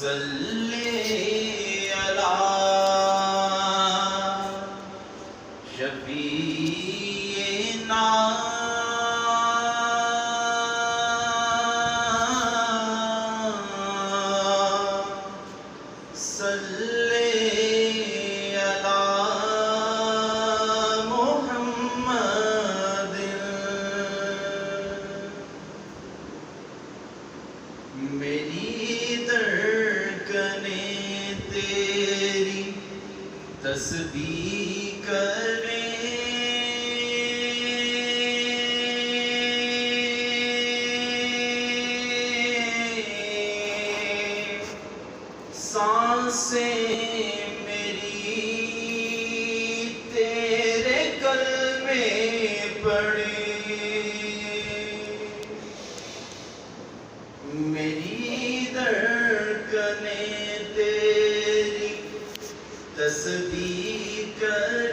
सल्ले अला शफीना सल्ले अला मुहम्मद। मेरी धड़कनें तेरी तस्बीह करें, सांसें मेरी तेरे कल्मे पड़े। मेरी धड़कनें तेरी तस्बीह कर